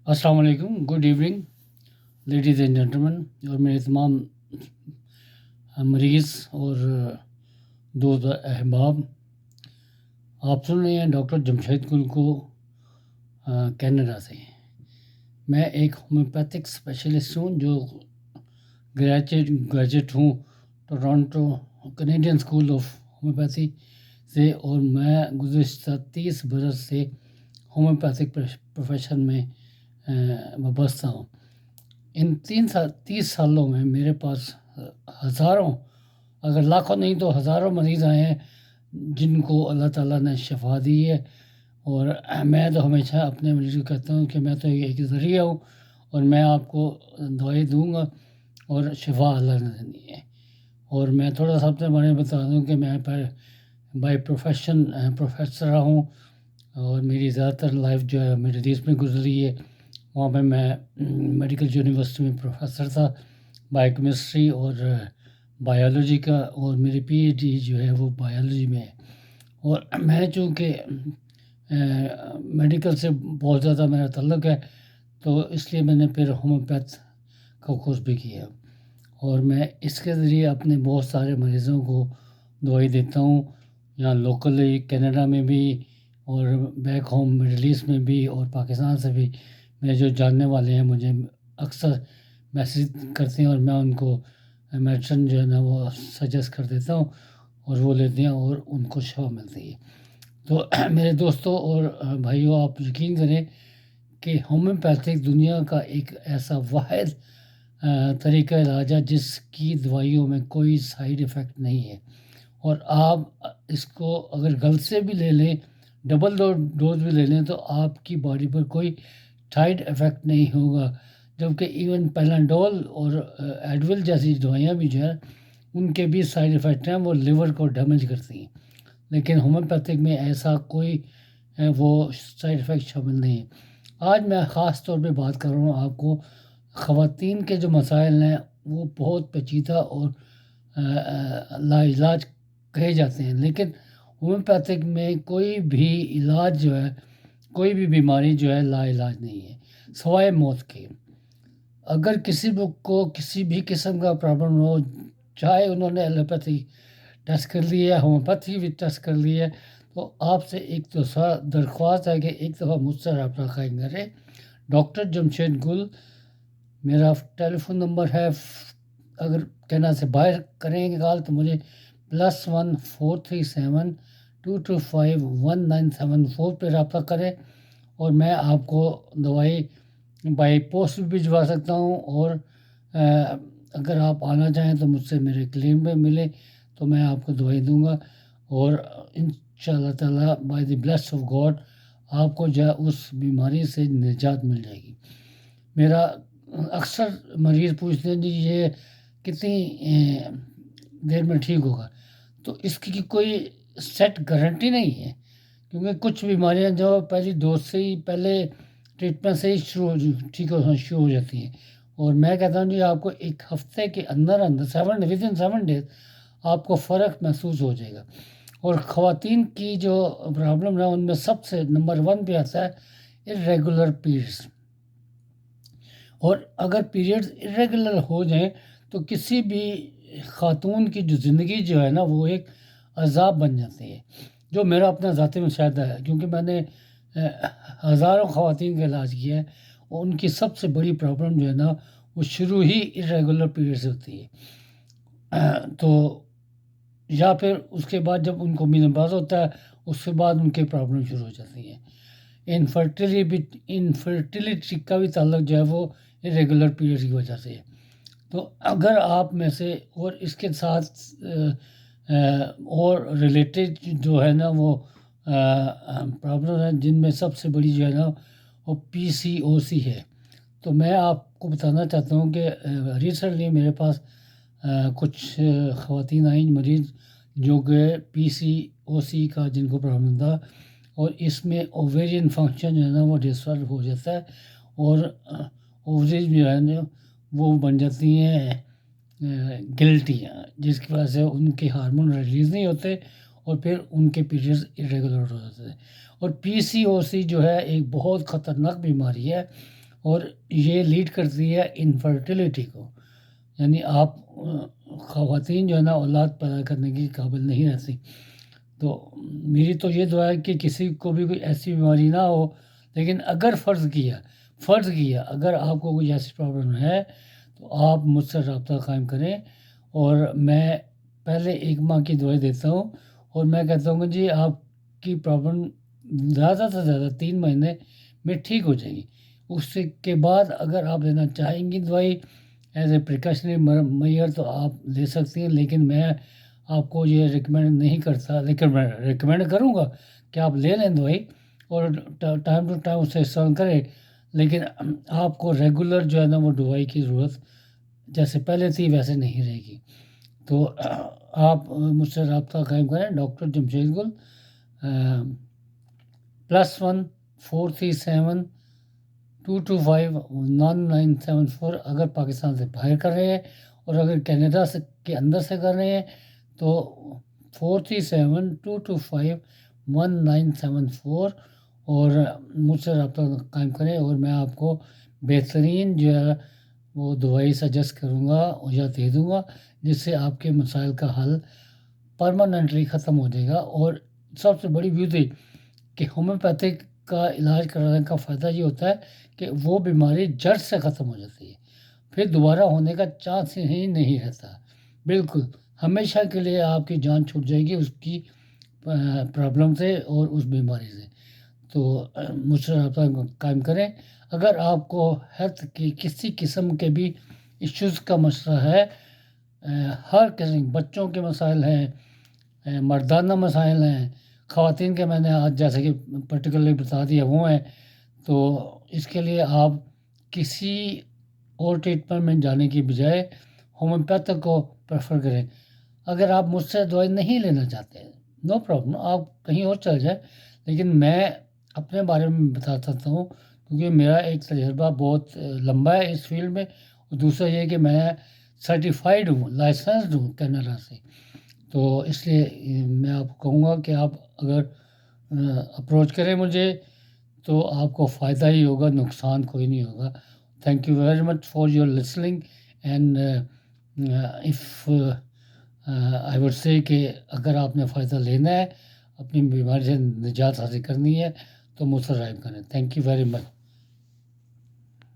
अस्सलाम वालेकुम, good evening ladies and gentleman और मेरे तमाम मरीज़ और दोस्त अहबाब। आप सुन रहे हैं डॉक्टर जमशेद गुल को कनाडा से। मैं एक होम्योपैथिक स्पेशलिस्ट हूँ जो ग्रेजुएट हूँ Toronto Canadian school of homeopathy से, और मैं गुज़िश्ता 30 बरस से होम्योपैथिक प्रोफेशन में वाबस्ता हूँ। इन 30 सालों में मेरे पास हज़ारों, अगर लाखों नहीं तो हज़ारों मरीज़ आए हैं जिनको अल्लाह ताला ने शिफा दी है। और मैं तो हमेशा अपने मरीज़ को कहता हूँ कि मैं तो एक ज़रिया हूँ और मैं आपको दवाई दूँगा और शिफा अल्लाह ने देनी है। और मैं थोड़ा सा अपने बारे में बता दूँ कि मैं बाय प्रोफेशन प्रोफेसर रहा हूँ और मेरी ज़्यादातर लाइफ जो है मिडिल ईस्ट में गुजरी है। वहाँ पे मैं मेडिकल यूनिवर्सिटी में प्रोफेसर था बायोकेमिस्ट्री और बायोलॉजी का, और मेरी पीएचडी जो है वो बायोलॉजी में है। और मैं चूँकि मेडिकल से बहुत ज़्यादा मेरा ताल्लुक़ है तो इसलिए मैंने फिर होम्योपैथ का कोर्स भी किया, और मैं इसके ज़रिए अपने बहुत सारे मरीज़ों को दवाई देता हूँ, यहाँ लोकली कनाडा में भी और बैक होम मिडिल ईस्ट में भी और पाकिस्तान से भी। मेरे जो जानने वाले हैं मुझे अक्सर मैसेज करते हैं और मैं उनको मेडिसिन जो है ना वो सजेस्ट कर देता हूँ और वो लेते हैं और उनको शिफा मिलती है। तो मेरे दोस्तों और भाइयों, आप यकीन करें कि होम्योपैथिक दुनिया का एक ऐसा वाहिद तरीका इलाज है जिसकी दवाइयों में कोई साइड इफ़ेक्ट नहीं है, और आप इसको अगर गलत से भी ले लें, डबल डोज भी ले लें, तो आपकी बॉडी पर कोई साइड इफ़ेक्ट नहीं होगा। जबकि इवन पैनाडोल और एडविल जैसी दवाइयाँ भी जो है उनके भी साइड इफ़ेक्ट हैं, वो लिवर को डैमेज करती हैं। लेकिन होम्योपैथिक में ऐसा कोई वो साइड इफ़ेक्ट शामिल नहीं है। आज मैं ख़ास तौर पे बात कर रहा हूँ आपको, ख़वातीन के जो मसाइल हैं वो बहुत पेचीदा और लाइलाज कहे जाते हैं, लेकिन होम्योपैथिक में कोई भी इलाज जो है, कोई भी बीमारी जो है लाइलाज नहीं है सवाए मौत के। अगर किसी को किसी भी किस्म का प्रॉब्लम हो, चाहे उन्होंने एलोपैथी टेस्ट कर ली है, होम्योपैथी भी टेस्ट कर ली है, तो आपसे एक दरख्वास्त है कि एक दफ़ा मुझसे रब्ता कायम करें। डॉक्टर जमशेद गुल मेरा टेलीफोन नंबर है। अगर कनाडा से बाहर करेंगे कॉल तो मुझे +1 437 225 1974 पे रब्ता करें, और मैं आपको दवाई बाई पोस्ट भी भिजवा सकता हूँ। और अगर आप आना चाहें तो मुझसे मेरे क्लिनिक में मिले तो मैं आपको दवाई दूंगा, और इंशाअल्लाह ताला by the bless of God आपको जो है उस बीमारी से निजात मिल जाएगी। मेरा अक्सर मरीज़ पूछते हैं जी ये कितनी देर में ठीक होगा, तो इसकी कोई सेट गारंटी नहीं है, क्योंकि कुछ बीमारियां जो पहली डोज से ही, पहले ट्रीटमेंट से ही ठीक होना शुरू हो जाती हैं। और मैं कहता हूँ जी आपको एक हफ्ते के अंदर अंदर विदिन 7 डेज आपको फ़र्क महसूस हो जाएगा। और ख़वातीन की जो प्रॉब्लम है उनमें सबसे नंबर 1 पे आता है इर्रेगुलर पीरियड्स। और अगर पीरियड्स इर्रेगुलर हो जाएं तो किसी भी ख़ातून की जो ज़िंदगी जो है ना वो एक अज़ाब बन जाती है, जो मेरा अपना ज़ाती मुशाहिदा है, क्योंकि मैंने हज़ारों ख़वातीन का इलाज किया है। और उनकी सबसे बड़ी प्रॉब्लम जो है ना वो शुरू ही इर्रेगुलर पीरियड से होती है। तो या फिर उसके बाद जब उनको मेनोपॉज़ होता है उसके बाद उनकी प्रॉब्लम शुरू हो जाती है। इनफर्टिलिटी का भी ताल्लुक जो है वो इर्रेगुलर पीरियड की वजह से है। तो अगर आप में से और इसके साथ और रिलेटेड जो है ना वो प्रॉब्लम है, जिनमें सबसे बड़ी जो है ना वो पीसीओसी है। तो मैं आपको बताना चाहता हूँ कि रिसेंटली मेरे पास कुछ ख़वातीन आई मरीज़ जो कि पीसीओसी का जिनको प्रॉब्लम था, और इसमें ओवेरियन फंक्शन जो है ना वो डिस्टर्ब हो जाता है, और ओवरीज जो है ना वो बन जाती हैं गिल्टियाँ, जिसकी वजह से उनके हार्मोन रिलीज़ नहीं होते और फिर उनके पीरियड्स इरेगुलर हो जाते हैं। और पीसीओसी जो है एक बहुत ख़तरनाक बीमारी है, اور یہ لیڈ کرتی ہے انفرٹیلیٹی کو، یعنی آپ خواتین جو ہے نا اولاد پیدا کرنے کی قابل نہیں رہتی۔ تو میری تو یہ دعا ہے کہ کسی کو بھی کوئی ایسی بیماری نہ ہو، لیکن اگر فرض کیا اگر آپ کو کوئی ایسی پرابلم ہے تو آپ مجھ سے رابطہ قائم کریں، اور میں پہلے 1 ماہ کی دوائی دیتا ہوں، اور میں کہتا ہوں کہ جی آپ کی پرابلم زیادہ سے زیادہ 3 مہینے میں ٹھیک ہو جائے گی۔ اس کے بعد اگر آپ لینا چاہیں گی دوائی ایز اے پریکاشنری میئر تو آپ لے سکتی ہیں، لیکن میں آپ کو یہ ریکمینڈ نہیں کرتا، لیکن میں ریکمینڈ کروں گا کہ آپ لے لیں دوائی اور ٹائم ٹو ٹائم اسے استعمال کریں، لیکن آپ کو ریگولر جو ہے نا وہ دوائی کی ضرورت جیسے پہلے تھی ویسے نہیں رہے گی۔ تو آپ مجھ سے رابطہ قائم کریں، ڈاکٹر جمشید گل، +1 437 225 9974۔ اگر پاکستان سے باہر کر رہے ہیں اور اگر کینیڈا کے اندر سے کر رہے ہیں تو 437 225 1974، اور مجھ سے رابطہ قائم کریں، اور میں آپ کو بہترین جو ہے وہ دوائی سجیسٹ کروں گا یا دے دوں گا، جس سے آپ کے مسائل کا حل پرماننٹلی ختم ہو جائے گا۔ اور سب سے بڑی بیوٹی کہ ہومیوپیتھک کا علاج کرانے کا فائدہ یہ ہوتا ہے کہ وہ بیماری جڑ سے ختم ہو جاتی ہے، پھر دوبارہ ہونے کا چانس ہی نہیں رہتا، بالکل ہمیشہ کے لیے آپ کی جان چھوٹ جائے گی اس کی پرابلم سے اور اس بیماری سے۔ تو مجھ سے رابطہ قائم کریں۔ اگر آپ کو ہیلتھ کی کسی قسم کے بھی ایشوز کا مسئلہ ہے، ہر قسم بچوں کے مسائل ہیں، مردانہ مسائل ہیں، خواتین کے میں نے آج جیسے کہ پرٹیکولرلی بتا دیا وہ ہیں، تو اس کے لیے آپ کسی اور ٹریٹمنٹ میں جانے کی بجائے ہومیوپیتھک کو پریفر کریں۔ اگر آپ مجھ سے دوائی نہیں لینا چاہتے نو پرابلم، آپ کہیں اور چل جائیں، لیکن میں اپنے بارے میں بتاتا ہوں کیونکہ میرا ایک تجربہ بہت لمبا ہے اس فیلڈ میں، اور دوسرا یہ کہ میں سرٹیفائڈ ہوں، لائسنسڈ ہوں کینیڈا سے، تو اس لیے میں آپ کو کہوں گا کہ آپ اگر اپروچ کریں مجھے تو آپ کو فائدہ ہی ہوگا، نقصان کوئی نہیں ہوگا۔ Thank you very much for your listening, and if I would say کہ اگر آپ نے فائدہ لینا ہے، اپنی بیماری سے نجات حاصل کرنی ہے تو مجھ سے رائے کریں۔ Thank you very much.